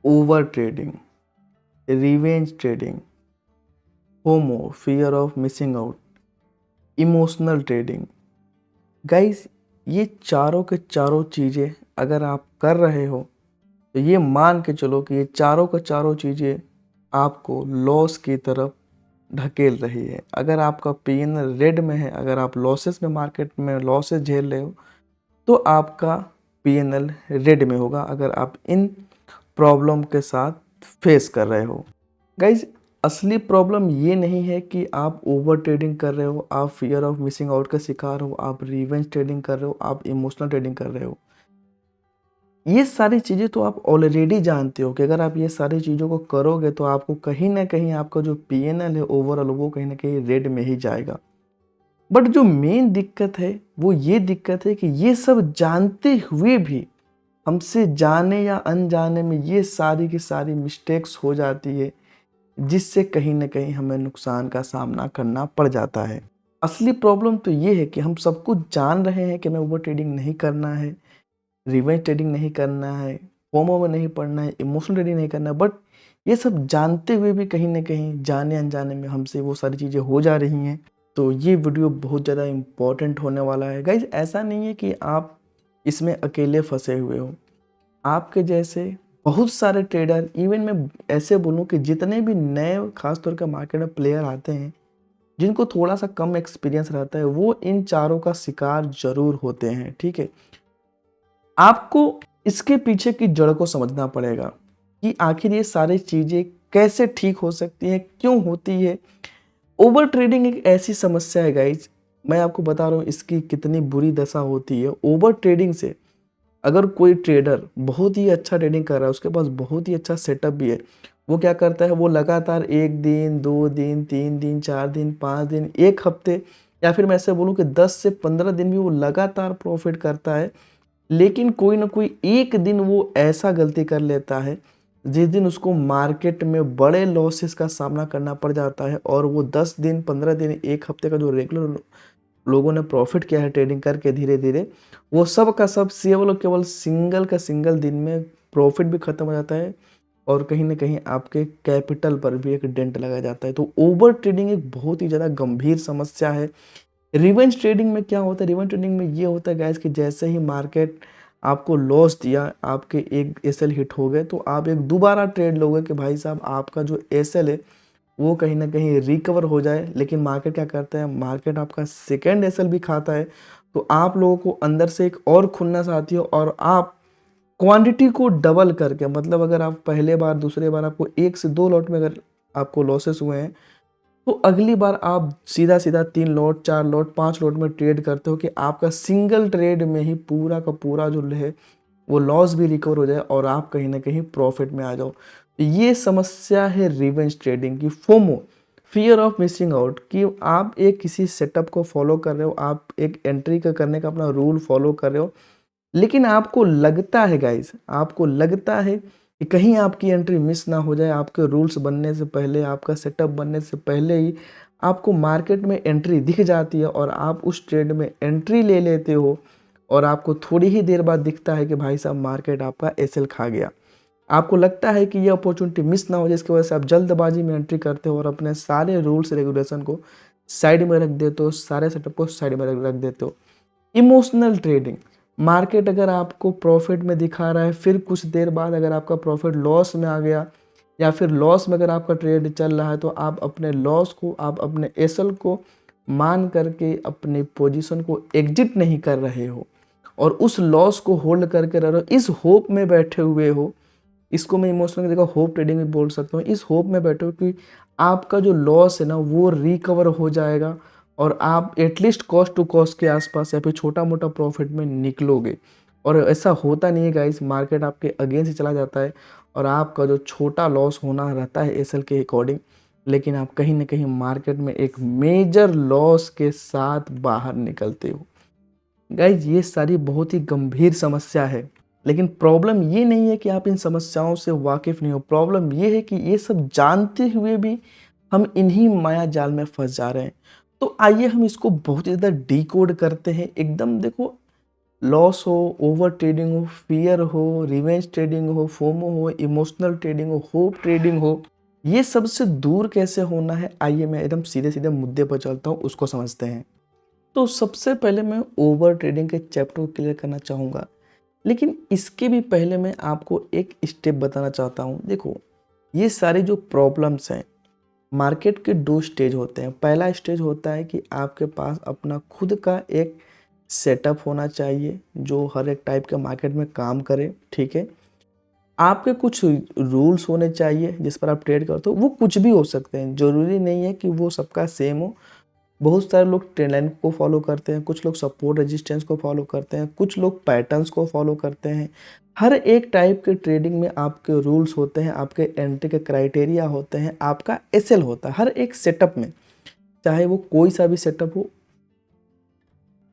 Over trading, revenge trading, FOMO fear of missing out, emotional trading. Guys, ये चारों के चारों चीज़ें अगर आप कर रहे हो तो ये मान के चलो कि ये चारों के चारों चीज़ें आपको लॉस की तरफ ढकेल रही है। अगर आपका पीएनएल रेड में है, अगर आप लॉसेस में मार्केट में लॉसेस झेल रहे हो तो आपका पीएनएल रेड में होगा अगर आप इन प्रॉब्लम के साथ फेस कर रहे हो। गाइज, असली प्रॉब्लम ये नहीं है कि आप ओवर ट्रेडिंग कर रहे हो, आप फियर ऑफ मिसिंग आउट का शिकार हो, आप रिवेंज ट्रेडिंग कर रहे हो, आप इमोशनल ट्रेडिंग कर रहे हो। ये सारी चीज़ें तो आप ऑलरेडी जानते हो कि अगर आप ये सारी चीज़ों को करोगे तो आपको कहीं ना कहीं आपका जो पीएनएल है ओवरऑल वो कहीं ना कहीं रेड में ही जाएगा। बट जो मेन दिक्कत है वो ये दिक्कत है कि ये सब जानते हुए भी हमसे जाने या अनजाने में ये सारी की सारी मिस्टेक्स हो जाती है, जिससे कहीं न कहीं हमें नुकसान का सामना करना पड़ जाता है। असली प्रॉब्लम तो ये है कि हम सब कुछ जान रहे हैं कि हमें ओवर ट्रेडिंग नहीं करना है, रिवेंज ट्रेडिंग नहीं करना है, फोमो में नहीं पड़ना है, इमोशनल ट्रेडिंग नहीं करना है, बट ये सब जानते हुए भी कहीं न कहीं जाने-अनजाने में हमसे वो सारी चीज़ें हो जा रही हैं। तो ये वीडियो बहुत ज़्यादा इम्पोर्टेंट होने वाला है। गाइज़, ऐसा नहीं है कि आप इसमें अकेले फँसे हुए हो। आपके जैसे बहुत सारे ट्रेडर, इवन मैं ऐसे बोलूँ कि जितने भी नए खास तौर पे मार्केट में प्लेयर आते हैं, जिनको थोड़ा-सा कम एक्सपीरियंस रहता है, वो इन चारों का शिकार ज़रूर होते हैं, ठीक है? आपको इसके पीछे की जड़ को समझना पड़ेगा कि आखिर ये सारी चीज़ें कैसे ठीक हो सकती हैं, क्यों होती है? ओवर ट्रेडिंग एक ऐसी समस्या है गाइज़, मैं आपको बता रहा हूँ इसकी कितनी बुरी दशा होती है। ओवर ट्रेडिंग से अगर कोई ट्रेडर बहुत ही अच्छा ट्रेडिंग कर रहा है, उसके पास बहुत ही अच्छा सेटअप भी है, वो क्या करता है, वो लगातार 1 दिन, 2 दिन, 3 दिन, 4 दिन, 5 दिन, 1 हफ्ते या फिर मैं ऐसे बोलूँ कि 10 से 15 दिन भी वो लगातार प्रॉफ़िट करता है। लेकिन कोई न कोई एक दिन वो ऐसा गलती कर लेता है, जिस दिन उसको मार्केट में बड़े लॉसेस का सामना करना पड़ जाता है और वो 10 दिन, 15 दिन, 1 हफ्ते का जो रेगुलर लोगों ने प्रॉफिट किया है ट्रेडिंग करके धीरे-धीरे, वो सब का सब केवल और केवल सिंगल का सिंगल दिन में प्रॉफिट भी खत्म हो जाता है और कहीं न कहीं आपके कैपिटल पर भी एक डेंट लगा जाता है। तो ओवर ट्रेडिंग एक बहुत ही ज़्यादा गंभीर समस्या है। रिवेंज ट्रेडिंग में क्या होता है? रिवेंज ट्रेडिंग में ये होता है गाइस कि जैसे ही मार्केट आपको लॉस दिया, आपके एक एसएल हिट हो गए, तो आप एक दोबारा ट्रेड लोगे कि भाई साहब आपका जो एसएल है वो कहीं न कहीं रिकवर हो जाए। लेकिन मार्केट क्या करता है, मार्केट आपका सेकंड एसएल भी खाता है, तो आप लोगों को अंदर से एक और खुन्नस आती है और आप क्वांटिटी को डबल करके, मतलब अगर आप पहले बार, दूसरे बार आपको 1 से 2 लॉट में अगर आपको लॉसेस हुए हैं, तो अगली बार आप सीधा-सीधा 3 लॉट, 4 लॉट, 5 लॉट में ट्रेड करते हो कि आपका सिंगल ट्रेड में ही पूरा का पूरा जो है वो लॉस भी रिकवर हो जाए और आप कहीं न कहीं प्रॉफिट में आ जाओ। तो ये समस्या है रिवेंज ट्रेडिंग की, FOMO, fear of missing out, कि आप एक किसी सेटअप को फ़ॉलो कर रहे हो, आप एक एंट्री का करने का अपना रूल फ़ॉलो कर रहे हो, लेकिन आपको लगता है गाइस, आपको लगता है कि कहीं आपकी एंट्री मिस ना हो जाए, आपके रूल्स बनने से पहले, आपका सेटअप बनने से पहले ही आपको मार्केट में एंट्री दिख जाती है और आप उस ट्रेड में एंट्री ले लेते हो और आपको थोड़ी ही देर बाद दिखता है कि भाई साहब मार्केट आपका एसएल खा गया। आपको लगता है कि ये अपॉर्चुनिटी मिस ना हो जाए, इसकी वजह से आप जल्दबाजी में एंट्री करते हो और अपने सारे रूल्स रेगुलेशन को साइड में रख देते हो, सारे सेटअप को साइड में रख देते हो। इमोशनल ट्रेडिंग, मार्केट अगर आपको प्रॉफिट में दिखा रहा है, फिर कुछ देर बाद अगर आपका प्रॉफिट लॉस में आ गया या फिर लॉस में अगर आपका ट्रेड चल रहा है, तो आप अपने लॉस को, आप अपने एसएल को मान करके अपनी पोजीशन को एग्जिट नहीं कर रहे हो और उस लॉस को होल्ड करके रह रहे हो, इस होप में बैठे हुए हो। इसको मैं इमोशनल की जगह होप ट्रेडिंग भी बोल सकता हूँ। इस होप में बैठे हो कि आपका जो लॉस है ना वो रिकवर हो जाएगा और आप एटलीस्ट कॉस्ट टू कॉस्ट के आसपास या फिर छोटा-मोटा प्रॉफिट में निकलोगे। और ऐसा होता नहीं है गाइस, मार्केट आपके अगेंस्ट ही चला जाता है और आपका जो छोटा लॉस होना रहता है एसएल के अकॉर्डिंग, लेकिन आप कहीं न कहीं मार्केट में एक मेजर लॉस के साथ बाहर निकलते हो। गाइज, ये सारी बहुत ही गंभीर समस्या है, लेकिन प्रॉब्लम ये नहीं है कि आप इन समस्याओं से वाकिफ़ नहीं हो, प्रॉब्लम ये है कि ये सब जानते हुए भी हम इन्हीं माया जाल में फँस जा रहे हैं। तो आइए हम इसको बहुत ही ज़्यादा डिकोड करते हैं। एकदम देखो, लॉस हो, ओवर ट्रेडिंग हो, फियर हो, रिवेंज ट्रेडिंग हो, फोमो हो, इमोशनल ट्रेडिंग हो, होप ट्रेडिंग हो, ये सबसे दूर कैसे होना है, आइए मैं एकदम सीधे सीधे मुद्दे पर चलता हूँ, उसको समझते हैं। तो सबसे पहले मैं ओवर ट्रेडिंग के चैप्टर को क्लियर करना चाहूँगा, लेकिन इसके भी पहले मैं आपको एक स्टेप बताना चाहता हूँ। देखो, ये सारी जो प्रॉब्लम्स हैं, मार्केट के 2 स्टेज होते हैं। पहला स्टेज होता है कि आपके पास अपना खुद का एक सेटअप होना चाहिए जो हर एक टाइप के मार्केट में काम करे, ठीक है। आपके कुछ रूल्स होने चाहिए जिस पर आप ट्रेड करते हो, वो कुछ भी हो सकते हैं, ज़रूरी नहीं है कि वो सबका सेम हो। बहुत सारे लोग ट्रेंड लाइन को फॉलो करते हैं, कुछ लोग सपोर्ट रेजिस्टेंस को फॉलो करते हैं, कुछ लोग पैटर्न्स को फॉलो करते हैं। हर एक टाइप के ट्रेडिंग में आपके रूल्स होते हैं, आपके एंट्री के क्राइटेरिया होते हैं, आपका एसएल होता है हर एक सेटअप में, चाहे वो कोई सा भी सेटअप हो।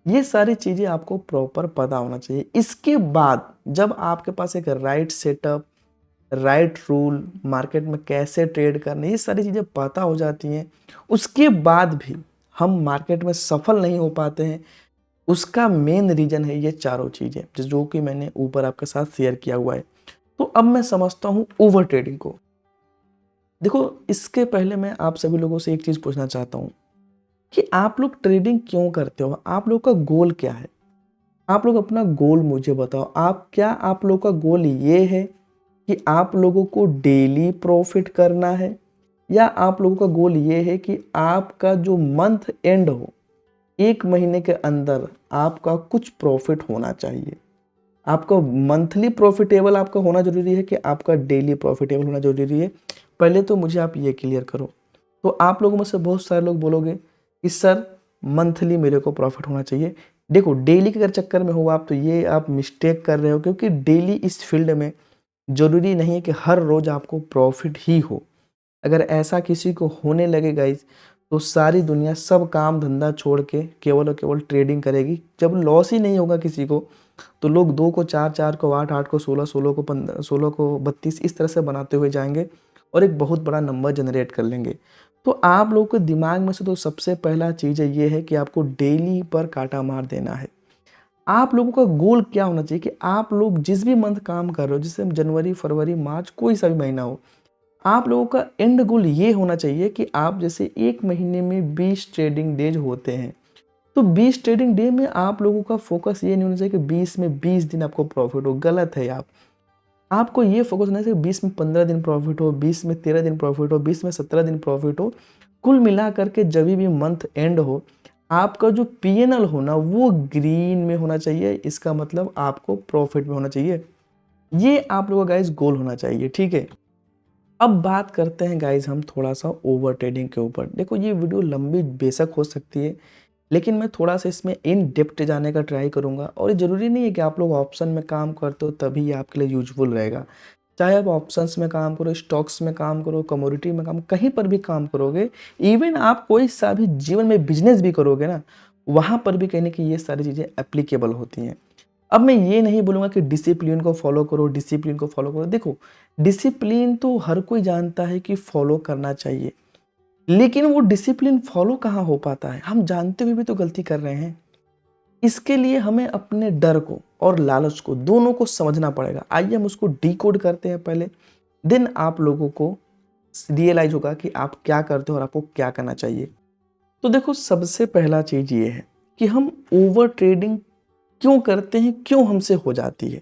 ये सारी चीज़ें आपको प्रॉपर पता होना चाहिए। इसके बाद जब आपके पास एक right setup, right rule, market में कैसे ट्रेड करना, ये सारी चीज़ें पता हो जाती हैं, उसके बाद भी हम मार्केट में सफल नहीं हो पाते हैं। उसका मेन रीज़न है ये चारों चीज़ें जो कि मैंने ऊपर आपके साथ शेयर किया हुआ है। तो अब मैं समझता हूँ ओवर ट्रेडिंग को। देखो, इसके पहले मैं आप सभी लोगों से एक चीज़ पूछना चाहता हूँ कि आप लोग ट्रेडिंग क्यों करते हो? आप लोग का गोल क्या है? आप लोग अपना गोल मुझे बताओ। आप लोग का गोल ये है कि आप लोगों को डेली प्रॉफिट करना है, या आप लोगों का गोल ये है कि आपका जो मंथ एंड हो, 1 महीने के अंदर आपका कुछ प्रॉफिट होना चाहिए? आपका मंथली प्रॉफिटेबल आपका होना ज़रूरी है कि आपका डेली प्रॉफिटेबल होना ज़रूरी है? पहले तो मुझे आप ये क्लियर करो। तो आप लोगों में से बहुत सारे लोग बोलोगे कि सर मंथली मेरे को प्रॉफिट होना चाहिए। देखो, डेली के अगर चक्कर में हो आप, तो ये आप मिस्टेक कर रहे हो, क्योंकि डेली इस फील्ड में ज़रूरी नहीं है कि हर रोज़ आपको प्रॉफिट ही हो। अगर ऐसा किसी को होने लगे गाइस, तो सारी दुनिया सब काम धंधा छोड़ के केवल और केवल ट्रेडिंग करेगी। जब लॉस ही नहीं होगा किसी को, तो लोग 2 को 4, 4 को 8, 8 को 16, 16 को 15, 16 को 32 इस तरह से बनाते हुए जाएंगे और एक बहुत बड़ा नंबर जनरेट कर लेंगे। तो आप लोगों के दिमाग में से तो सबसे पहला चीज़ ये है कि आपको डेली पर काटा मार देना है। आप लोगों का गोल क्या होना चाहिए कि आप लोग जिस भी मंथ काम कर रहे हो, जैसे जनवरी, फरवरी, मार्च, कोई सा भी महीना हो, आप लोगों का एंड गोल ये होना चाहिए कि आप जैसे 1 महीने में 20 ट्रेडिंग डेज होते हैं, तो 20 ट्रेडिंग डे में आप लोगों का फोकस ये नहीं होना चाहिए कि 20 में 20 दिन आपको प्रॉफिट हो, गलत है आप। आपको ये फोकस होना चाहिए 20 में 15 दिन प्रॉफिट हो, 20 में 13 दिन प्रॉफिट हो, 20 में 17 दिन प्रॉफिट हो। कुल मिला करके जब भी मंथ एंड हो, आपका जो पीएनएल हो ना, वो ग्रीन में होना चाहिए। इसका मतलब आपको प्रॉफिट में होना चाहिए। ये आप लोगों का गाइस गोल होना चाहिए, ठीक है। अब बात करते हैं गाइस हम थोड़ा सा ओवर ट्रेडिंग के ऊपर। देखो, ये वीडियो लंबी बेशक हो सकती है, लेकिन मैं थोड़ा सा इसमें इन डेप्थ जाने का ट्राई करूंगा। और ये ज़रूरी नहीं है कि आप लोग ऑप्शन में काम करते हो तभी ये आपके लिए यूजफुल रहेगा। चाहे आप ऑप्शंस में काम करो, स्टॉक्स में काम करो, कमोडिटी में काम, कहीं पर भी काम करोगे, इवन आप कोई सा भी जीवन में बिजनेस भी करोगे ना, वहाँ पर भी कहीं ना कहीं ये सारी चीज़ें एप्लीकेबल होती हैं। अब मैं ये नहीं बोलूँगा कि डिसिप्लिन को फॉलो करो, डिसिप्लिन को फॉलो करो। देखो, डिसिप्लिन तो हर कोई जानता है कि फॉलो करना चाहिए, लेकिन वो डिसिप्लिन फॉलो कहाँ हो पाता है? हम जानते हुए भी तो गलती कर रहे हैं। इसके लिए हमें अपने डर को और लालच को, दोनों को समझना पड़ेगा। आइए हम उसको डिकोड करते हैं पहले, देन आप लोगों को रियलाइज होगा कि आप क्या करते हो और आपको क्या करना चाहिए। तो देखो, सबसे पहला चीज़ ये है कि हम ओवर ट्रेडिंग क्यों करते हैं, क्यों हमसे हो जाती है।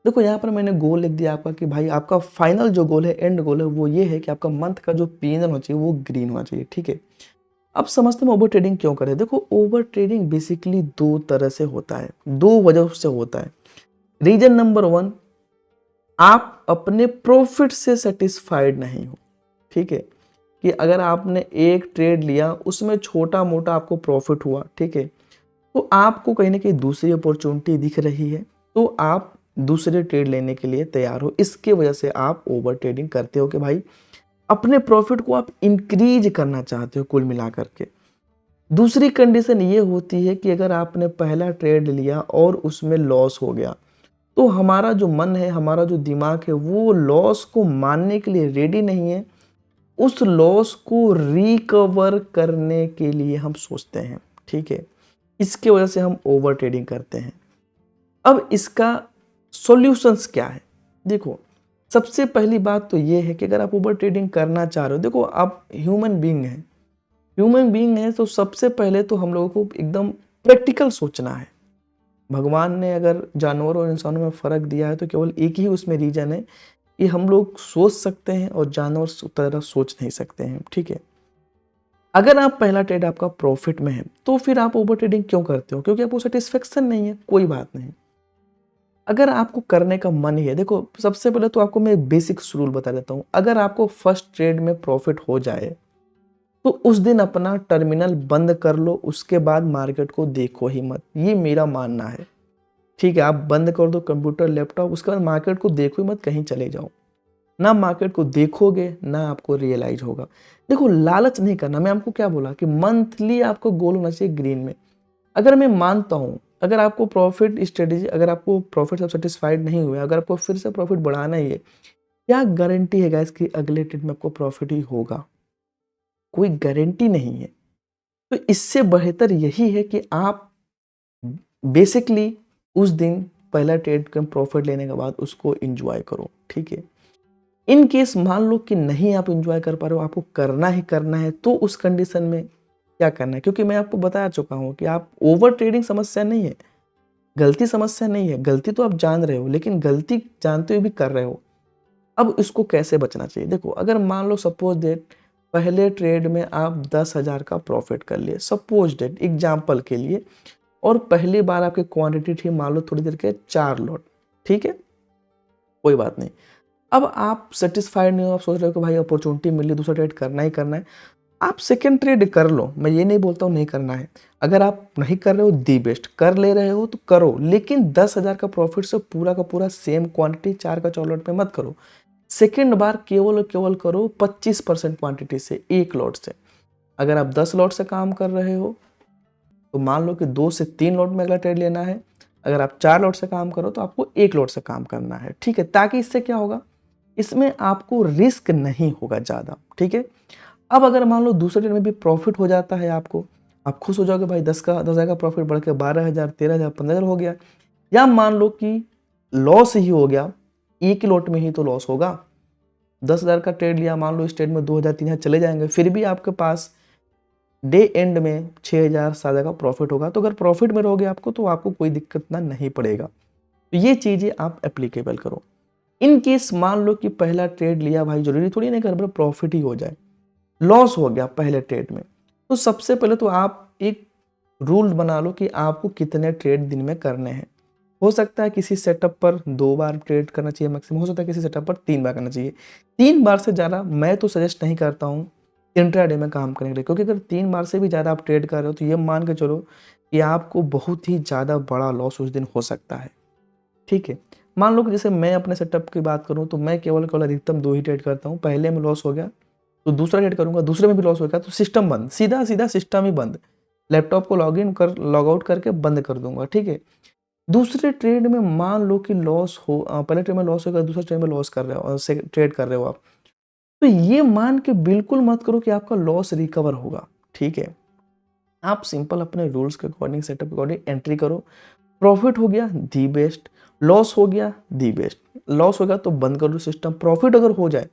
देखो, यहाँ पर मैंने गोल लिख दिया आपका कि भाई आपका फाइनल जो गोल है, एंड गोल है, वो ये है कि आपका मंथ का जो पीएनएल होना चाहिए वो ग्रीन होना चाहिए, ठीक है। अब समझते हैं ओवर ट्रेडिंग क्यों करें। देखो, ओवर ट्रेडिंग बेसिकली 2 तरह से होता है, 2 वजह से होता है। रीजन नंबर 1, आप अपने प्रॉफिट से सेटिस्फाइड नहीं हो, ठीक है। कि अगर आपने एक ट्रेड लिया, उसमें छोटा मोटा आपको प्रॉफिट हुआ, ठीक है, तो आपको कहीं ना कहीं दूसरी अपॉर्चुनिटी दिख रही है, तो आप दूसरे ट्रेड लेने के लिए तैयार हो। इसके वजह से आप ओवर ट्रेडिंग करते हो कि भाई अपने प्रॉफिट को आप इंक्रीज करना चाहते हो कुल मिलाकर के। दूसरी कंडीशन ये होती है कि अगर आपने पहला ट्रेड लिया और उसमें लॉस हो गया, तो हमारा जो मन है, हमारा जो दिमाग है, वो लॉस को मानने के लिए रेडी नहीं है। उस लॉस को रिकवर करने के लिए हम सोचते हैं, ठीक है। इसके वजह से हम ओवर ट्रेडिंग करते हैं। अब इसका सॉल्यूशंस क्या है? देखो, सबसे पहली बात तो ये है कि अगर आप ओवर ट्रेडिंग करना चाह रहे हो, देखो आप ह्यूमन बीइंग है तो सबसे पहले तो हम लोगों को एकदम प्रैक्टिकल सोचना है। भगवान ने अगर जानवरों और इंसानों में फ़र्क दिया है तो केवल एक ही उसमें रीज़न है कि हम लोग सोच सकते हैं और जानवर तरह सोच नहीं सकते हैं, ठीक है? अगर आप पहला ट्रेड आपका प्रॉफिट में है, तो फिर आप ओवर ट्रेडिंग क्यों करते हो? क्योंकि आपको सैटिस्फैक्शन नहीं है, कोई बात नहीं। अगर आपको करने का मन ही है, देखो सबसे पहले तो आपको मैं बेसिक्स रूल बता देता हूँ। अगर आपको फर्स्ट ट्रेड में प्रॉफिट हो जाए, तो उस दिन अपना टर्मिनल बंद कर लो, उसके बाद मार्केट को देखो ही मत। ये मेरा मानना है, ठीक है? आप बंद कर दो कंप्यूटर, लैपटॉप, उसके बाद मार्केट को देखो ही मत, कहीं चले जाओ। ना मार्केट को देखोगे, ना आपको रियलाइज़ होगा। देखो लालच नहीं करना, मैं आपको क्या बोला कि मंथली आपको गोल होना चाहिए ग्रीन में। अगर मैं मानता हूँ, अगर आपको प्रॉफिट स्ट्रेटेजी, अगर आपको प्रॉफिट से सैटिस्फाइड नहीं हुए, अगर आपको फिर से प्रॉफिट बढ़ाना ही है, क्या गारंटी है गाइस कि अगले ट्रेड में आपको प्रॉफिट ही होगा? कोई गारंटी नहीं है। तो इससे बेहतर यही है कि आप बेसिकली उस दिन पहला ट्रेड का प्रॉफिट लेने के बाद उसको एंजॉय करो, ठीक है? इन केस मान लो कि नहीं आप एंजॉय कर पा रहे हो, आपको करना ही करना है, तो उस कंडीशन में क्या करना है? क्योंकि मैं आपको बता चुका हूँ कि आप ओवर ट्रेडिंग समस्या नहीं है, गलती समस्या नहीं है। गलती तो आप जान रहे हो, लेकिन गलती जानते हुए भी कर रहे हो। अब इसको कैसे बचना चाहिए? देखो, अगर मान लो सपोज दैट पहले ट्रेड में आप 10,000 का प्रॉफिट कर लिए, सपोज दैट एग्जाम्पल के लिए, और पहली बार आपकी क्वांटिटी थी मान लो थोड़ी देर के 4 लॉट, ठीक है? कोई बात नहीं। अब आप सेटिस्फाइड नहीं हो, आप सोच रहे हो कि भाई अपॉर्चुनिटी मिली, दूसरा ट्रेड करना ही करना है। आप सेकंड ट्रेड कर लो, मैं ये नहीं बोलता हूँ नहीं करना है। अगर आप नहीं कर रहे हो दी बेस्ट, कर ले रहे हो तो करो, लेकिन 10,000 का प्रॉफिट से पूरा का पूरा सेम क्वांटिटी 4 का 4 लॉट में मत करो। सेकंड बार केवल और केवल करो 25% क्वांटिटी से, 1 लॉट से। अगर आप 10 लॉट से काम कर रहे हो, तो मान लो कि 2 से 3 लॉट में अगला ट्रेड लेना है। अगर आप 4 लॉट से काम करो तो आपको 1 लॉट से काम करना है, ठीक है? ताकि इससे क्या होगा, इसमें आपको रिस्क नहीं होगा ज़्यादा, ठीक है? अब अगर मान लो दूसरे ट्रेड में भी प्रॉफिट हो जाता है आपको, आप खुश हो जाओगे, भाई 10,000 का प्रॉफिट बढ़ के 12,000, 13,000, 15,000 हो गया। या मान लो कि लॉस ही हो गया, एक ही लॉट में ही तो लॉस होगा। 10,000 का ट्रेड लिया, मान लो इस ट्रेड में 2,000, 3,000 चले जाएंगे, फिर भी आपके पास डे एंड में 6,000, 7,000 का प्रॉफिट होगा। तो अगर प्रॉफिट में रहोगे आपको, तो आपको कोई दिक्कत ना नहीं पड़ेगा। तो ये चीज़ें आप एप्लीकेबल करो। इन केस मान लो कि पहला ट्रेड लिया, भाई जरूरी थोड़ी नहीं कर प्रॉफिट ही हो जाए, लॉस हो गया पहले ट्रेड में, तो सबसे पहले तो आप एक रूल बना लो कि आपको कितने ट्रेड दिन में करने हैं। हो सकता है किसी सेटअप पर 2 बार ट्रेड करना चाहिए मैक्सिमम, हो सकता है किसी सेटअप पर 3 बार करना चाहिए। 3 बार से ज़्यादा मैं तो सजेस्ट नहीं करता हूँ इंट्राडे में काम करने के लिए, क्योंकि अगर 3 बार से भी ज़्यादा आप ट्रेड कर रहे हो, तो ये मान के चलो कि आपको बहुत ही ज़्यादा बड़ा लॉस उस दिन हो सकता है, ठीक है? मान लो कि जैसे मैं अपने सेटअप की बात करूँ, तो मैं केवल केवल अधिकतम 2 ही ट्रेड करता हूँ। पहले में लॉस हो गया, तो दूसरा ट्रेड करूँगा, दूसरे में भी लॉस हो गया, तो सिस्टम बंद, सीधा-सीधा सिस्टम ही बंद। लैपटॉप को लॉग आउट करके बंद कर दूँगा, ठीक है? दूसरे ट्रेड में मान लो कि लॉस हो, पहले ट्रेड में लॉस हो गया, दूसरे ट्रेड में लॉस कर रहे हो, से ट्रेड कर रहे हो आप। तो ये मान के बिल्कुल मत करो कि आपका लॉस रिकवर होगा, ठीक है? आप सिंपल अपने रूल्स के अकॉर्डिंग, सेटअप के अकॉर्डिंग एंट्री करो। प्रॉफिट हो गया दी बेस्ट, लॉस हो गया दी बेस्ट। लॉस हो गया तो बंद कर दो सिस्टम। प्रॉफिट अगर हो जाए,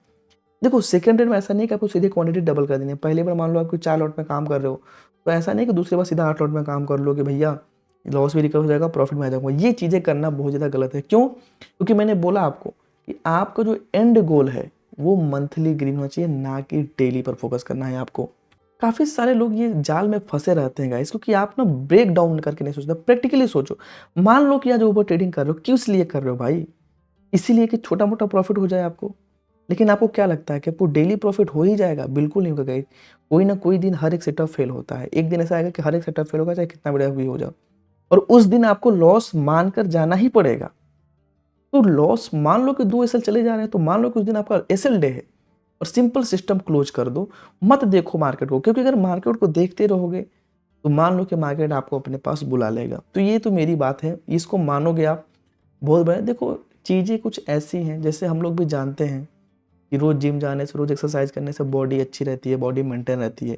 देखो सेकंड ट्रेड में ऐसा नहीं है कि आपको सीधे क्वांटिटी डबल कर देनी है। पहली बार मान लो आपको 4 लॉट में काम कर रहे हो, तो ऐसा नहीं कि दूसरी बार सीधा 8 लॉट में काम कर लो कि भैया लॉस भी रिकवर हो जाएगा, प्रॉफिट में आ जाऊंगा। ये चीज़ें करना बहुत ज़्यादा गलत है। क्यों? क्योंकि मैंने बोला आपको कि आपका जो एंड गोल है वो मंथली ग्रीन होना चाहिए, ना कि डेली पर फोकस करना है आपको। काफ़ी सारे लोग ये जाल में फंसे रहते हैं गाइस, क्योंकि आप ना ब्रेक डाउन करके नहीं सोचते, प्रैक्टिकली सोचो। मान लो कि आज ओवर ट्रेडिंग कर रहे हो, किस लिए कर रहे हो भाई? इसीलिए कि छोटा मोटा प्रॉफिट हो जाए आपको। लेकिन आपको क्या लगता है कि आपको डेली प्रॉफिट हो ही जाएगा? बिल्कुल नहीं होगा गाइस। कोई ना कोई दिन हर एक सेटअप फेल होता है। एक दिन ऐसा आएगा कि हर एक सेटअप फेल होगा, चाहे कितना बड़ा भी हो जाए, और उस दिन आपको लॉस मानकर जाना ही पड़ेगा। तो लॉस मान लो कि 2 एसएल चले जा रहे हैं, तो मान लो कि उस दिन आपका एसएल डे है, और सिंपल सिस्टम क्लोज कर दो। मत देखो मार्केट को, क्योंकि अगर मार्केट को देखते रहोगे, तो मान लो कि मार्केट आपको अपने पास बुला लेगा। तो ये तो मेरी बात है, इसको मानोगे आप, बहुत बड़ा। देखो चीज़ें कुछ ऐसी हैं, जैसे हम लोग भी जानते हैं कि रोज़ जिम जाने से, रोज़ एक्सरसाइज करने से बॉडी अच्छी रहती है, बॉडी मेंटेन रहती है।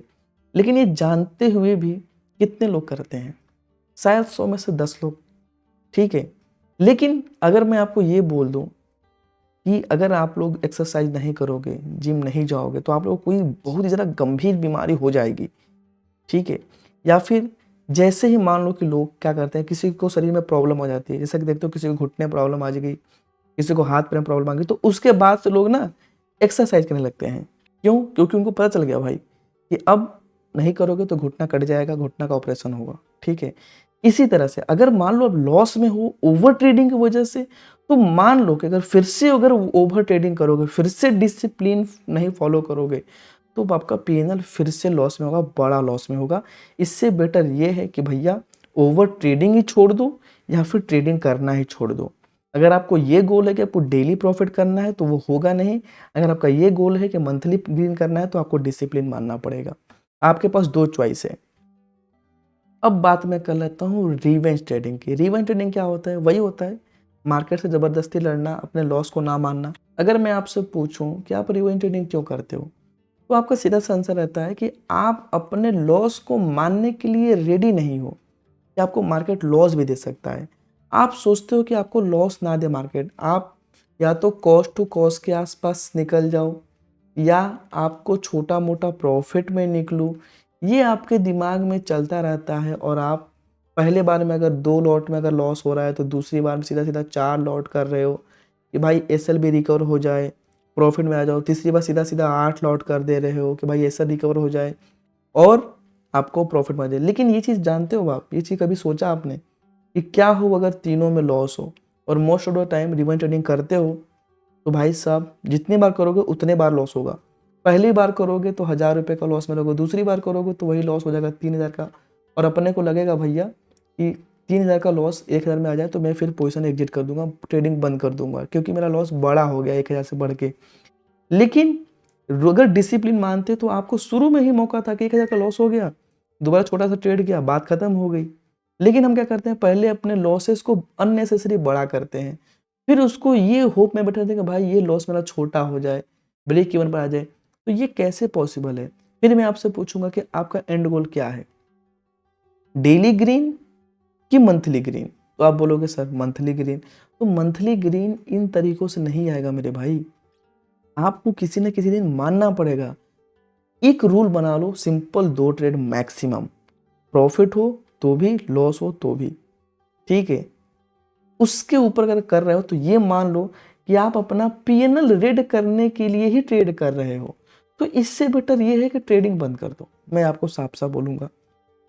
लेकिन ये जानते हुए भी कितने लोग करते हैं? शायद 100 में से 10 लोग, ठीक है? लेकिन अगर मैं आपको ये बोल दूं कि अगर आप लोग एक्सरसाइज नहीं करोगे, जिम नहीं जाओगे, तो आप लोग को कोई बहुत ही ज़्यादा गंभीर बीमारी हो जाएगी, ठीक है? या फिर जैसे ही मान लो कि लोग क्या करते हैं, किसी को शरीर में प्रॉब्लम हो जाती है, जैसे कि देखते हो किसी को घुटने में प्रॉब्लम आ गई, किसी को हाथ पैर में प्रॉब्लम आ गई, तो उसके बाद से लोग ना एक्सरसाइज करने लगते हैं। क्यों? क्योंकि उनको पता चल गया भाई कि अब नहीं करोगे तो घुटना कट जाएगा, घुटना का ऑपरेशन होगा, ठीक है? इसी तरह से अगर मान लो अब लॉस में हो ओवर ट्रेडिंग की वजह से, तो मान लो कि अगर फिर से अगर ओवर ट्रेडिंग करोगे, फिर से डिसिप्लिन नहीं फॉलो करोगे, तो आपका पीएनएल फिर से लॉस में होगा, बड़ा लॉस में होगा। इससे बेटर ये है कि भैया ओवर ट्रेडिंग ही छोड़ दो या फिर ट्रेडिंग करना ही छोड़ दो। अगर आपको ये गोल है कि आपको डेली प्रॉफिट करना है तो वो होगा नहीं। अगर आपका ये गोल है कि मंथली गेन करना है तो आपको डिसिप्लिन मानना पड़ेगा। आपके पास दो चॉइस है। अब बात मैं कर लेता हूँ रिवेंज ट्रेडिंग की। रिवेंज ट्रेडिंग क्या होता है? वही होता है मार्केट से ज़बरदस्ती लड़ना, अपने लॉस को ना मानना। अगर मैं आपसे पूछूं कि आप रिवेंज ट्रेडिंग क्यों करते हो, तो आपका सीधा सा आंसर रहता है कि आप अपने लॉस को मानने के लिए रेडी नहीं हो कि आपको मार्केट लॉस भी दे सकता है। आप सोचते हो कि आपको लॉस ना दे मार्केट, आप या तो कॉस्ट टू कॉस्ट के आसपास निकल जाओ या आपको छोटा मोटा प्रॉफिट में निकलूँ, ये आपके दिमाग में चलता रहता है। और आप पहले बार में अगर 2 लॉट में अगर लॉस हो रहा है तो दूसरी बार में सीधा-सीधा 4 लॉट कर रहे हो कि भाई एसएल भी रिकवर हो जाए, प्रॉफिट में आ जाओ। तीसरी बार सीधा-सीधा 8 लॉट कर दे रहे हो कि भाई एसएल रिकवर हो जाए और आपको प्रॉफिट में आ जाए। लेकिन ये चीज़ जानते हो आप, ये चीज़ कभी सोचा आपने कि क्या हो अगर तीनों में लॉस हो और most of the time revenge trading करते हो तो भाई साहब जितनी बार करोगे उतने बार लॉस होगा। पहली बार करोगे तो 1000 रुपये का लॉस में रहोगे, दूसरी बार करोगे तो वही लॉस हो जाएगा 3000 का। और अपने को लगेगा भैया कि 3000 का लॉस 1000 में आ जाए तो मैं फिर पोजीशन एग्जिट कर दूंगा, ट्रेडिंग बंद कर दूंगा क्योंकि मेरा लॉस बड़ा हो गया 1000 से बढ़ के। लेकिन अगर डिसिप्लिन मानते तो आपको शुरू में ही मौका था कि 1000 का लॉस हो गया, दोबारा छोटा सा ट्रेड किया, बात खत्म हो गई। लेकिन हम क्या करते हैं, पहले अपने लॉसेस को अननेसेसरी बड़ा करते हैं, फिर उसको ये होप में बैठे रहते हैं कि भाई ये लॉस मेरा छोटा हो जाए, ब्रेक इवन पर आ जाए। तो ये कैसे पॉसिबल है? फिर मैं आपसे पूछूंगा कि आपका एंड गोल क्या है, डेली ग्रीन कि मंथली ग्रीन? तो आप बोलोगे सर मंथली ग्रीन। तो मंथली ग्रीन इन तरीकों से नहीं आएगा मेरे भाई, आपको किसी न किसी दिन मानना पड़ेगा। एक रूल बना लो सिंपल, 2 ट्रेड मैक्सिमम, प्रॉफिट हो तो भी लॉस हो तो भी, ठीक है? उसके ऊपर अगर कर रहे हो तो ये मान लो कि आप अपना पीएनएल रेड करने के लिए ही ट्रेड कर रहे हो। तो इससे बेटर ये है कि ट्रेडिंग बंद कर दो। मैं आपको साफ साफ बोलूंगा,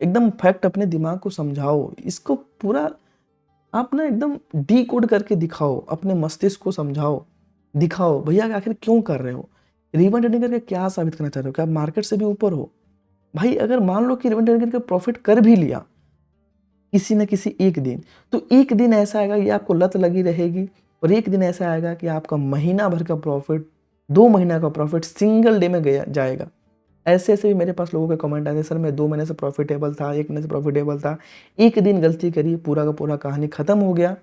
एकदम फैक्ट अपने दिमाग को समझाओ, इसको पूरा आप ना एकदम डी कोड करके दिखाओ, अपने मस्तिष्क को समझाओ, दिखाओ भैया कि आखिर क्यों कर रहे हो। रिवन ट्रेडिंग करके क्या साबित करना चाह रहे हो कि आप मार्केट से भी ऊपर हो? भाई अगर मान लो कि रिवन ट्रेडिंग करके प्रॉफिट कर भी लिया किसी न किसी एक दिन, तो एक दिन ऐसा आएगा ये आपको लत लगी रहेगी और एक दिन ऐसा आएगा कि आपका महीना भर का प्रॉफिट, 2 महीना का प्रॉफिट सिंगल डे में गया जाएगा। ऐसे ऐसे भी मेरे पास लोगों के कमेंट आते हैं, सर मैं 2 महीने से प्रॉफिटेबल था, 1 महीने से प्रॉफिटेबल था, एक दिन गलती करी पूरा का पूरा कहानी खत्म हो गया।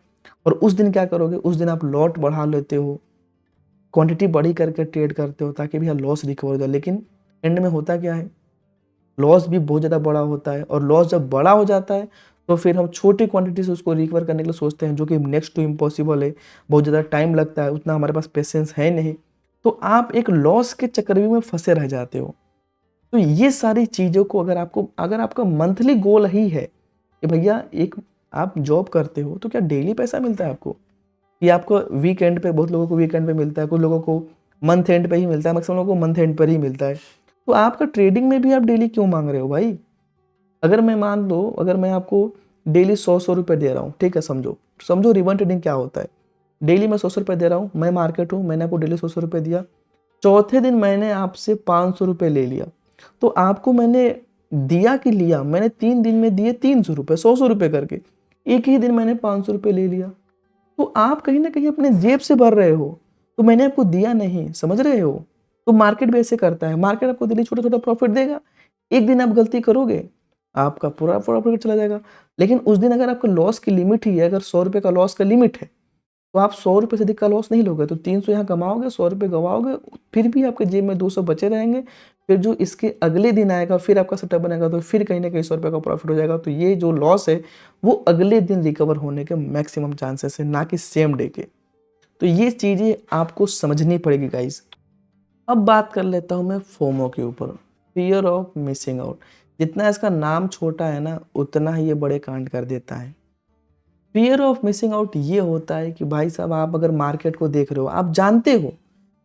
और उस दिन क्या करोगे, उस दिन आप लॉट बढ़ा लेते हो, क्वांटिटी बड़ी करके ट्रेड करते हो ताकि भैया लॉस रिकवर हो जाए। लेकिन एंड में होता क्या है, लॉस भी बहुत ज़्यादा बड़ा होता है और लॉस जब बड़ा हो जाता है तो फिर हम छोटी क्वांटिटी से उसको रिकवर करने के लिए सोचते हैं, जो कि नेक्स्ट टू इम्पॉसिबल है, बहुत ज़्यादा टाइम लगता है, उतना हमारे पास पेशेंस है नहीं। तो आप एक लॉस के चक्रव्यूह में फंसे रह जाते हो। तो ये सारी चीज़ों को अगर आपका मंथली गोल ही है कि भैया एक आप जॉब करते हो तो क्या डेली पैसा मिलता है आपको, कि आपको वीकेंड पे, बहुत लोगों को वीकेंड पे मिलता है, कुछ लोगों को मंथ एंड पे ही मिलता है, मैक्सिमम लोगों को मंथ एंड पर ही मिलता है। तो आपका ट्रेडिंग में भी आप डेली क्यों मांग रहे हो भाई? अगर मैं मान लो, अगर मैं आपको डेली 100 रुपये दे रहा हूँ, ठीक है, समझो समझो रिवन ट्रेडिंग क्या होता है। डेली मैं 100 रुपये दे रहा हूँ, मैं मार्केट हूँ, मैंने आपको डेली 100 रुपये दिया, चौथे दिन मैंने आपसे 500 रुपये ले लिया, तो आपको मैंने दिया कि लिया, मैंने 3 दिन में दिए 300 रुपये, 100 रुपये करके, एक ही दिन मैंने 500 रुपये ले लिया। तो आप कहीं ना कहीं अपने जेब से भर रहे हो, तो मैंने आपको दिया नहीं, समझ रहे हो? तो मार्केट भी ऐसे करता है, मार्केट आपको डेली छोटा छोटा प्रॉफिट देगा, एक दिन आप गलती करोगे, आपका पूरा पूरा प्रॉफिट चला जाएगा। लेकिन उस दिन अगर आपका लॉस की लिमिट ही है, अगर 100 रुपये का लॉस का लिमिट है, तो आप 100 रुपये से अधिक का लॉस नहीं लोगे, तो 300 यहाँ कमाओगे, 100 रुपये गवाओगे, फिर भी आपके जेब में 200 बचे रहेंगे। फिर जो इसके अगले दिन आएगा फिर आपका सेटअप बनेगा तो फिर कहीं ना कहीं 100 रुपये का प्रॉफिट हो जाएगा। तो ये जो लॉस है वो अगले दिन रिकवर होने के मैक्सिमम चांसेस है, ना कि सेम डे के। तो ये चीज़ें आपको समझनी पड़ेगी गाइस। अब बात कर लेता हूँ मैं फोमो के ऊपर, फियर ऑफ मिसिंग आउट। जितना इसका नाम छोटा है ना उतना ही ये बड़े कांड कर देता है। फियर ऑफ मिसिंग आउट ये होता है कि भाई साहब आप अगर मार्केट को देख रहे हो, आप जानते हो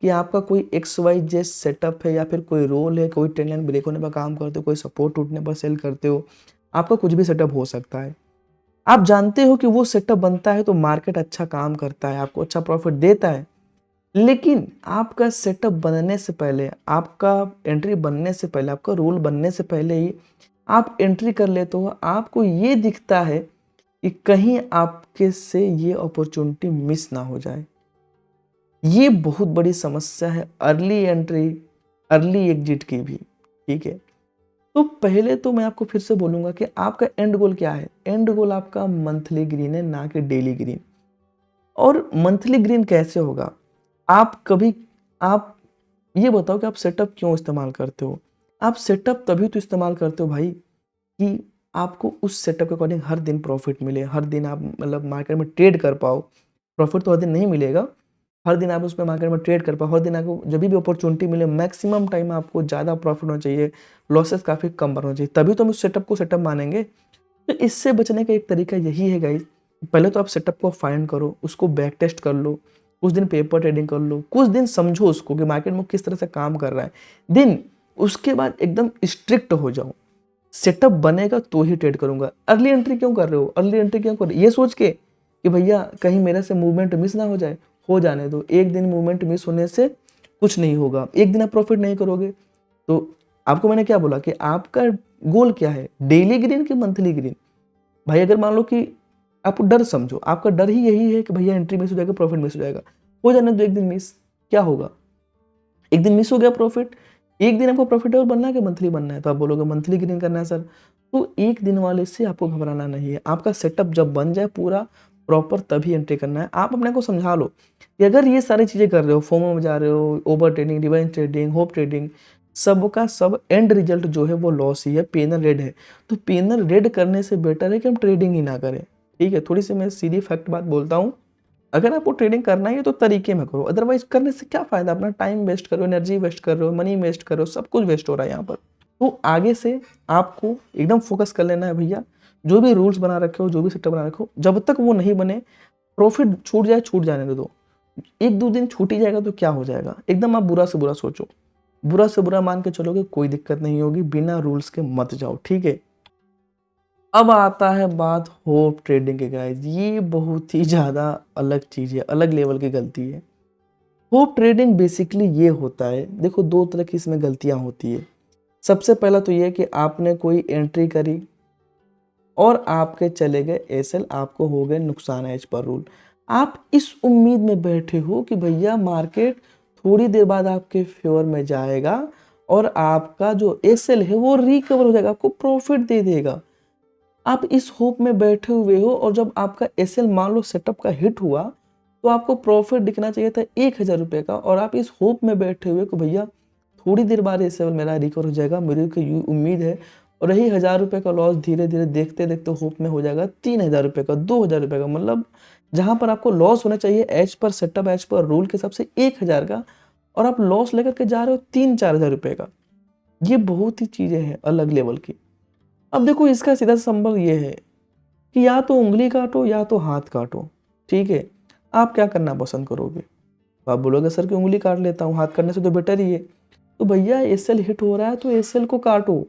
कि आपका कोई XYZ सेटअप है या फिर कोई रोल है, कोई ट्रेंड लाइन ब्रेक होने पर काम करते हो, कोई सपोर्ट टूटने पर सेल करते हो, आपका कुछ भी सेटअप हो सकता है। आप जानते हो कि वो सेटअप बनता है तो मार्केट अच्छा काम करता है, आपको अच्छा प्रॉफिट देता है। लेकिन आपका सेटअप बनने से पहले, आपका एंट्री बनने से पहले, आपका रूल बनने से पहले ही आप एंट्री कर लेते हो, आपको ये दिखता है कि कहीं आपके से ये अपॉर्चुनिटी मिस ना हो जाए। ये बहुत बड़ी समस्या है अर्ली एंट्री, अर्ली एग्जिट की भी। ठीक है, तो पहले तो मैं आपको फिर से बोलूंगा कि आपका एंड गोल क्या है। एंड गोल आपका मंथली ग्रीन है, ना कि डेली ग्रीन। और मंथली ग्रीन कैसे होगा? आप ये बताओ कि आप सेटअप क्यों इस्तेमाल करते हो? आप सेटअप तभी तो इस्तेमाल करते हो भाई कि आपको उस सेटअप के अकॉर्डिंग हर दिन प्रॉफिट मिले, हर दिन आप मतलब मार्केट में ट्रेड कर पाओ। प्रॉफिट तो हर दिन नहीं मिलेगा, हर दिन आप उसमें मार्केट में ट्रेड कर पाओ, हर दिन आपको जब भी अपॉर्चुनिटी मिले मैक्सिमम टाइम आपको ज़्यादा प्रॉफिट होना चाहिए, लॉसेस काफ़ी कम होना चाहिए, तभी तो हम उस सेटअप को सेटअप मानेंगे। तो इससे बचने का एक तरीका यही है गाइज, पहले तो आप सेटअप को फाइंड करो, उसको बैक टेस्ट कर लो, कुछ दिन पेपर ट्रेडिंग कर लो, कुछ दिन समझो उसको कि मार्केट में किस तरह से काम कर रहा है। दिन उसके बाद एकदम स्ट्रिक्ट हो जाओ, सेटअप बनेगा तो ही ट्रेड करूंगा। अर्ली एंट्री क्यों कर रहे हो? अर्ली एंट्री क्यों कर रहे हो ये सोच के कि भैया कहीं मेरे से मूवमेंट मिस ना हो जाए। हो जाने दो, एक दिन मूवमेंट मिस होने से कुछ नहीं होगा, एक दिन आप प्रॉफिट नहीं करोगे। तो आपको मैंने क्या बोला कि आपका गोल क्या है, डेली ग्रीन कि मंथली ग्रीन? भाई अगर मान लो कि आप डर समझो, आपका डर ही यही है कि भैया एंट्री मिस हो जाएगा, प्रॉफिट मिस हो जाएगा, हो जाने दो एक दिन मिस, क्या होगा? एक दिन मिस हो गया प्रॉफिट, एक दिन आपको प्रॉफिटेबल बनना है कि मंथली बनना है? तो आप बोलोगे मंथली गेन करना है सर। तो एक दिन वाले से आपको घबराना नहीं है, आपका सेटअप जब बन जाए पूरा प्रॉपर तभी एंट्री करना है। आप अपने को समझा लो कि अगर ये सारी चीज़ें कर रहे हो, फोमो में जा रहे हो, over trading, revenge trading, hope trading, सबका सब एंड रिजल्ट जो है वो लॉस ही है, पेनल रेड है। तो पेनल रेड करने से बेटर है कि हम ट्रेडिंग ही ना करें। ठीक है, थोड़ी सी मैं सीधी फैक्ट बात बोलता हूँ, अगर आपको ट्रेडिंग करना है तो तरीके में करो, अदरवाइज करने से क्या फायदा? अपना टाइम वेस्ट कर रहे हो, एनर्जी वेस्ट कर रहे हो, मनी वेस्ट कर रहे हो, सब कुछ वेस्ट हो रहा है यहाँ पर। तो आगे से आपको एकदम फोकस कर लेना है भैया, जो भी रूल्स बना रखे हो, जो भी सेटअप बना रखे हो, जब तक वो नहीं बने, प्रॉफिट छूट जाए छूट जाने दो। एक दो दिन छूट ही जाएगा तो क्या हो जाएगा? एकदम आप बुरा से बुरा सोचो, बुरा से बुरा मान के चलोगे, कोई दिक्कत नहीं होगी, बिना रूल्स के मत जाओ। ठीक है, अब आता है बात होप ट्रेडिंग के गाइस। ये बहुत ही ज़्यादा अलग चीज़ है, अलग लेवल की गलती है। होप ट्रेडिंग बेसिकली ये होता है, देखो दो तरह की इसमें गलतियां होती है। सबसे पहला तो ये कि आपने कोई एंट्री करी और आपके चले गए एसएल, आपको हो गए नुकसान एज पर रूल। आप इस उम्मीद में बैठे हो कि भैया मार्केट थोड़ी देर बाद आपके फेवर में जाएगा और आपका जो एसएल है वो रिकवर हो जाएगा, आपको प्रॉफिट दे देगा। आप इस होप में बैठे हुए हो और जब आपका एसएल मान लो सेटअप का हिट हुआ तो आपको प्रॉफिट दिखना चाहिए था 1,000 रुपये का, और आप इस होप में बैठे हुए कि भैया थोड़ी देर बाद एसएल मेरा रिकवर हो जाएगा, मेरे को ये उम्मीद है। और यही 1,000 रुपये का लॉस धीरे धीरे देखते देखते होप में हो जाएगा 3,000 रुपये का, 2,000 रुपये का। मतलब जहां पर आपको लॉस होना चाहिए as per setup, as per rule के हिसाब से 1,000 का, और आप लॉस लेकर के जा रहे हो 3-4 हज़ार रुपये का। ये बहुत ही चीजें हैं अलग लेवल की। अब देखो इसका सीधा संबंध ये है कि या तो उंगली काटो या तो हाथ काटो। ठीक है, आप क्या करना पसंद करोगे? तो आप बोलोगे सर कि उंगली काट लेता हूँ, हाथ करने से तो बेटर ही है। तो भैया एसएल हिट हो रहा है तो एसएल को काटो,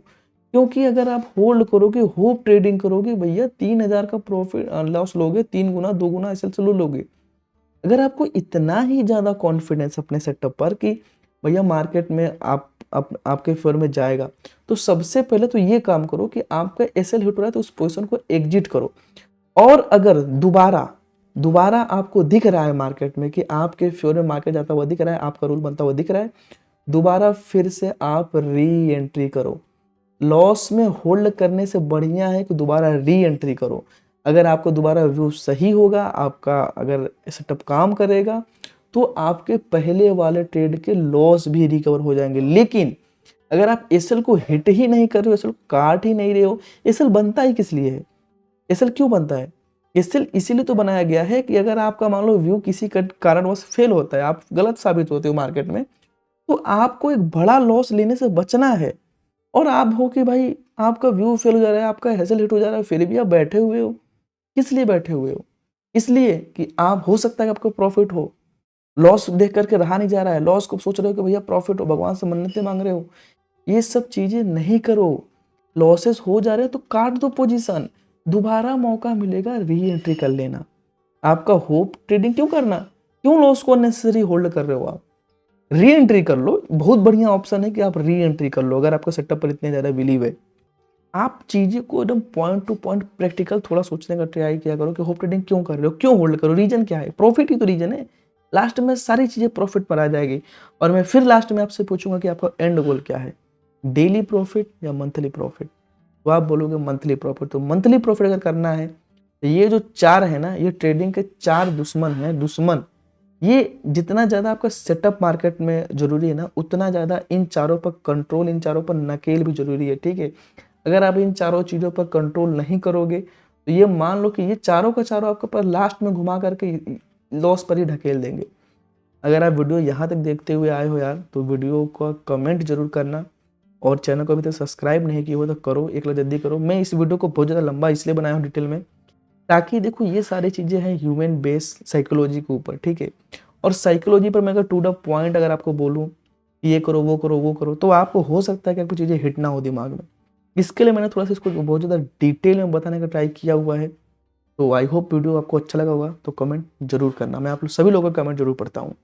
क्योंकि अगर आप होल्ड करोगे, होप ट्रेडिंग करोगे, भैया 3,000 का प्रॉफिट लॉस लोगे, 3 गुना 2 गुना एसएल से लोगे। अगर आपको इतना ही ज़्यादा कॉन्फिडेंस अपने सेटअप पर कि भैया मार्केट में आपके फेवर में जाएगा, तो सबसे पहले तो ये काम करो कि आपका एसएल हिट हो रहा है तो उस पोजीशन को एग्जिट करो। और अगर दोबारा दोबारा आपको दिख रहा है मार्केट में कि आपके फेवर में मार्केट जाता हुआ दिख रहा है, आपका रूल बनता हुआ दिख रहा है, दोबारा फिर से आप री एंट्री करो। लॉस में होल्ड करने से बढ़िया है कि दोबारा री एंट्री करो। अगर आपको दोबारा व्यू सही होगा, आपका अगर सेटअप काम करेगा, तो आपके पहले वाले ट्रेड के लॉस भी रिकवर हो जाएंगे। लेकिन अगर आप एसएल को हिट ही नहीं कर रहे हो, एसएल काट ही नहीं रहे हो, एसएल बनता ही किस लिए है? एसएल क्यों बनता है? एसएल इसीलिए तो बनाया गया है कि अगर आपका मान लो व्यू किसी कारणवश फेल होता है, आप गलत साबित होते हो मार्केट में, तो आपको एक बड़ा लॉस लेने से बचना है। और आप हो कि भाई आपका व्यू फेल हो जा रहा है, आपका एसएल हिट हो जा रहा है, फिर भी आप बैठे हुए हो। किस लिए बैठे हुए हो? इसलिए कि आप हो सकता है कि आपको प्रॉफिट हो। लॉस देख करके रहा नहीं जा रहा है, लॉस को सोच रहे हो कि भैया प्रॉफिट हो, भगवान से मन्नतें मांग रहे हो। ये सब चीजें नहीं करो। लॉसेस हो जा रहे हैं तो काट दो पोजीशन, दोबारा मौका मिलेगा री एंट्री कर लेना। आपका होप ट्रेडिंग क्यों करना? क्यों लॉस को अननेसेसरी होल्ड कर रहे हो आप? री एंट्री कर लो, बहुत बढ़िया ऑप्शन है कि आप री एंट्री कर लो अगर आपको सेटअप पर इतने ज्यादा बिलीव है। आप चीजें को एकदम पॉइंट टू पॉइंट प्रैक्टिकल थोड़ा सोचने का ट्राई किया करो कि होप ट्रेडिंग क्यों कर रहे हो, क्यों होल्ड करो, रीजन क्या है? प्रॉफिट ही तो रीजन है। लास्ट में सारी चीजें प्रॉफिट पर आ जाएगी। और मैं फिर लास्ट में आपसे पूछूंगा कि आपका एंड गोल क्या है, डेली प्रॉफिट या मंथली प्रॉफिट? तो आप बोलोगे मंथली प्रॉफिट। तो मंथली प्रॉफिट अगर करना है तो ये जो चार है ना, ये ट्रेडिंग के चार दुश्मन हैं, दुश्मन। ये जितना ज़्यादा आपका सेटअप मार्केट में जरूरी है ना, उतना ज़्यादा इन चारों पर कंट्रोल, इन चारों पर नकेल भी जरूरी है, ठीक है? अगर आप इन चारों चीज़ों पर कंट्रोल नहीं करोगे तो ये मान लो कि ये चारों का चारों आपके पास लास्ट में घुमा करके लॉस पर ही ढकेल देंगे। अगर आप वीडियो यहाँ तक देखते हुए आए हो यार, तो वीडियो का कमेंट जरूर करना, और चैनल को अभी तक सब्सक्राइब नहीं किया हो तो करो, एक बार जल्दी करो। मैं इस वीडियो को बहुत ज़्यादा लंबा इसलिए बनाया हूँ डिटेल में, ताकि देखो ये सारी चीज़ें हैं ह्यूमन बेस साइकोलॉजी के ऊपर, ठीक है? और साइकोलॉजी पर मैं अगर टू द पॉइंट अगर आपको बोलूँ कि ये करो वो करो वो करो, तो आपको हो सकता है कि आपको चीज़ें हिट ना हो दिमाग में। इसके लिए मैंने थोड़ा सा इसको बहुत ज़्यादा डिटेल में बताने का ट्राई किया हुआ है। तो आई होप वीडियो आपको अच्छा लगा होगा। तो कमेंट जरूर करना, मैं आप लोग सभी लोगों का कमेंट जरूर पढ़ता हूँ।